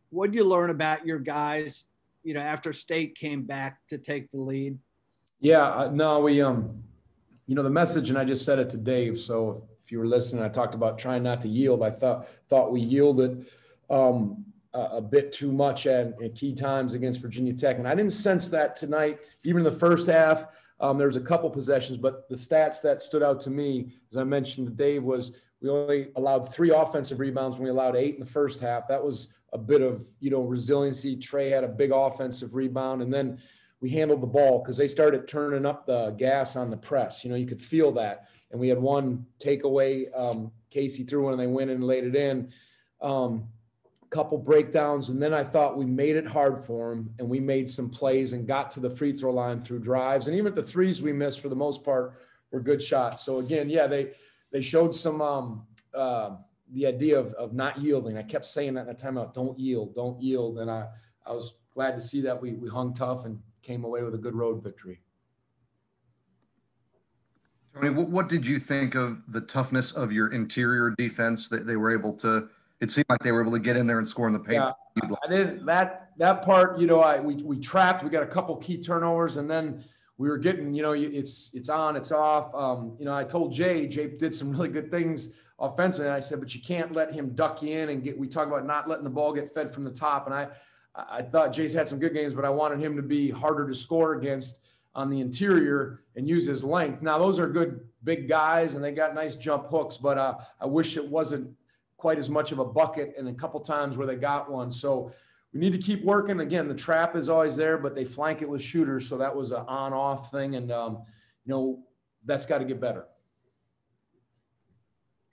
What did you learn about your guys, after State came back to take the lead? Yeah, no, we the message, and I just said it to Dave. So if you were listening, I talked about trying not to yield. I thought we yielded a bit too much at key times against Virginia Tech, and I didn't sense that tonight. Even in the first half, there was a couple possessions, but the stats that stood out to me, as I mentioned to Dave, was we only allowed 3 offensive rebounds when we allowed 8 in the first half. That was a bit of resiliency. Trey had a big offensive rebound, and then we handled the ball because they started turning up the gas on the press. You could feel that. And we had one takeaway. Casey threw one and they went and laid it in. Couple breakdowns. And then I thought we made it hard for them, and we made some plays and got to the free throw line through drives. And even the threes we missed for the most part were good shots. So again, yeah, they showed some the idea of not yielding. I kept saying that in the timeout, don't yield. And I was glad to see that we hung tough and came away with a good road victory. Tony, what did you think of the toughness of your interior defense that they were able to? It seemed like they were able to get in there and score in the paint. Yeah, I didn't that part. We trapped. We got a couple key turnovers, and then we were getting. It's on, it's off. I told Jay did some really good things offensively, and I said, but you can't let him duck you in and get. We talk about not letting the ball get fed from the top, and I thought Jay's had some good games, but I wanted him to be harder to score against on the interior and use his length. Now, those are good big guys, and they got nice jump hooks, but I wish it wasn't quite as much of a bucket, and a couple times where they got one. So we need to keep working. Again, the trap is always there, but they flank it with shooters, so that was an on-off thing, and, that's got to get better.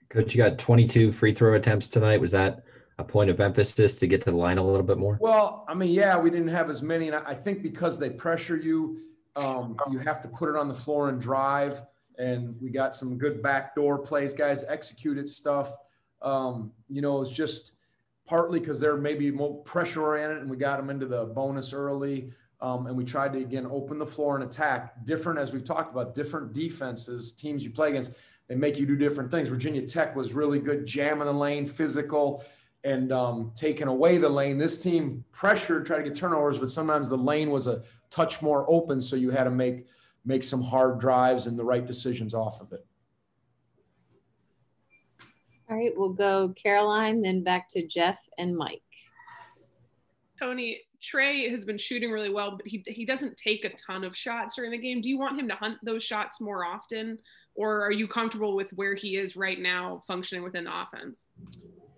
Coach, you got 22 free throw attempts tonight. Was that a point of emphasis to get to the line a little bit more? Well, yeah, we didn't have as many. And I think because they pressure you, you have to put it on the floor and drive. And we got some good backdoor plays. Guys executed stuff. It's just partly because they're maybe more pressure oriented, and we got them into the bonus early. And we tried to, again, open the floor and attack. Different, as we've talked about, different defenses, teams you play against, they make you do different things. Virginia Tech was really good, jamming the lane, physical, and taking away the lane. This team pressured, tried to get turnovers, but sometimes the lane was a touch more open, so you had to make some hard drives and the right decisions off of it. All right, we'll go Caroline, then back to Jeff and Mike. Tony, Trey has been shooting really well, but he doesn't take a ton of shots during the game. Do you want him to hunt those shots more often, or are you comfortable with where he is right now functioning within the offense?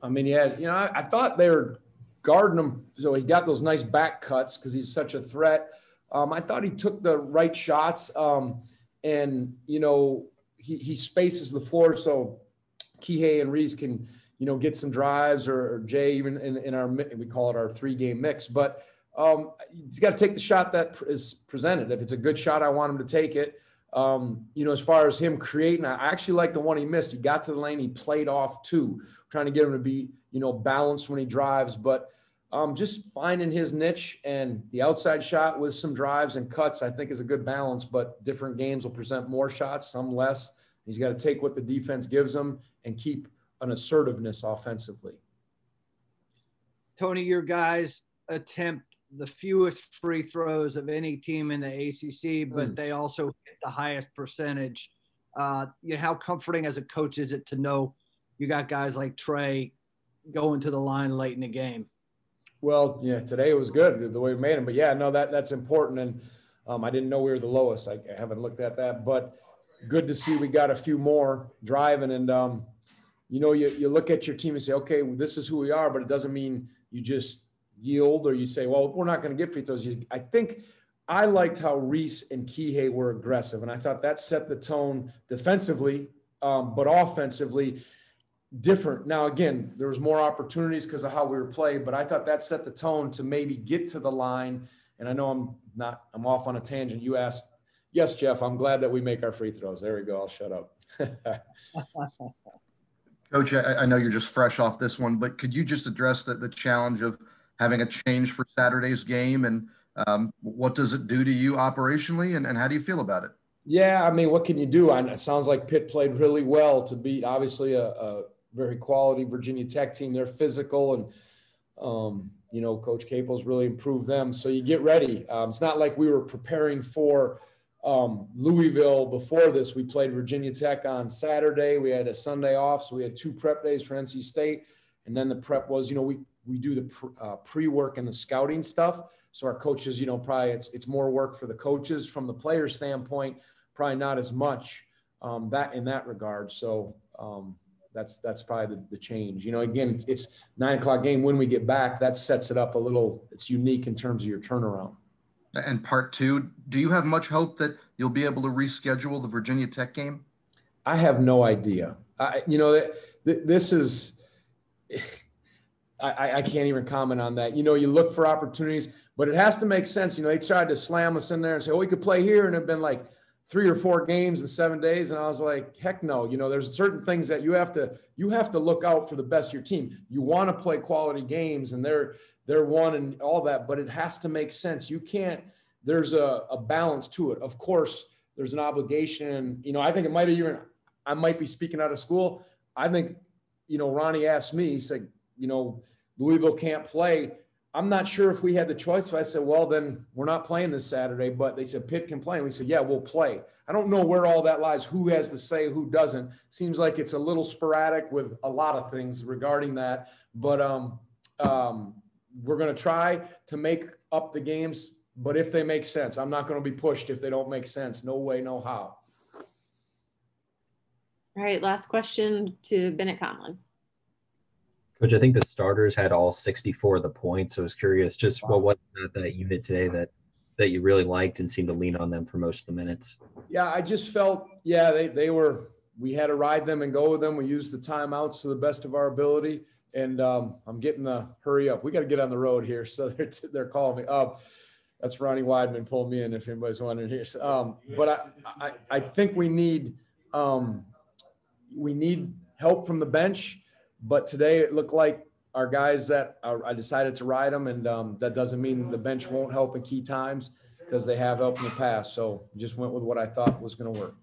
I thought they were guarding him, so he got those nice back cuts because he's such a threat. I thought he took the right shots, and he spaces the floor so Kihei and Reese can get some drives, or Jay even in our, we call it our 3-game mix. But he's got to take the shot that is presented. If it's a good shot, I want him to take it. As far as him creating, I actually like the one he missed. He got to the lane, he played off 2, trying to get him to be, balanced when he drives. But just finding his niche, and the outside shot with some drives and cuts, I think is a good balance. But different games will present more shots, some less. He's got to take what the defense gives him and keep an assertiveness offensively. Tony, your guys attempt the fewest free throws of any team in the ACC, but they also hit the highest percentage. How comforting as a coach is it to know you got guys like Trey going to the line late in the game? Well, yeah, today it was good the way we made them, but yeah, no, that's important. And I didn't know we were the lowest. I haven't looked at that, but good to see we got a few more driving. And you look at your team and say, okay, well, this is who we are, but it doesn't mean you just yield, or you say, well, we're not going to get free throws. I think I liked how Reese and Kihei were aggressive, and I thought that set the tone defensively, but offensively different. Now, again, there was more opportunities because of how we were played, but I thought that set the tone to maybe get to the line. And I know I'm off on a tangent. You asked, yes, Jeff, I'm glad that we make our free throws. There we go. I'll shut up. Coach, I know you're just fresh off this one, but could you just address the challenge of having a change for Saturday's game, and what does it do to you operationally, and how do you feel about it? Yeah, what can you do? It sounds like Pitt played really well to beat, obviously, a very quality Virginia Tech team. They're physical, and You know, Coach Capel's really improved them. So you get ready. It's not like we were preparing for Louisville before this. We played Virginia Tech on Saturday. We had a Sunday off, so we had 2 prep days for NC State. And then the prep was, you know, we do the pre-work and the scouting stuff. So our coaches, you know, probably it's more work for the coaches. From the player standpoint, probably not as much that in that regard. So that's probably the change. You know, again, it's 9 o'clock game. When we get back, that sets it up a little. It's unique in terms of your turnaround. And part 2, do you have much hope that you'll be able to reschedule the Virginia Tech game? I have no idea. You know, this is, I can't even comment on that. You know, you look for opportunities, but it has to make sense. You know, they tried to slam us in there and say, oh, we could play here. And it'd been like 3 or 4 games in 7 days. And I was like, heck no. You know, there's certain things that you have to look out for the best of your team. You want to play quality games, and they're one and all that, but it has to make sense. You can't, there's a balance to it. Of course, there's an obligation. You know, I think it might have even, I might be speaking out of school. I think, you know, Ronnie asked me, he said, you know, Louisville can't play. I'm not sure if we had the choice. If I said, well, then we're not playing this Saturday, but they said Pitt can play. And we said, yeah, we'll play. I don't know where all that lies, who has the say, who doesn't. Seems like it's a little sporadic with a lot of things regarding that. But we're going to try to make up the games, but if they make sense. I'm not going to be pushed if they don't make sense. No way, no how. All right, last question to Bennett Conlon. Coach, I think the starters had all 64 of the points. So I was curious, just what was that unit today that you really liked and seemed to lean on them for most of the minutes? Yeah, I just felt, they were, we had to ride them and go with them. We used the timeouts to the best of our ability. And I'm getting the hurry up. We got to get on the road here. So they're calling me up. That's Ronnie Weidman pulling me in if anybody's wondering here. So, but I think we need help from the bench. But today it looked like our guys I decided to ride them, and that doesn't mean the bench won't help in key times because they have helped in the past. So just went with what I thought was going to work.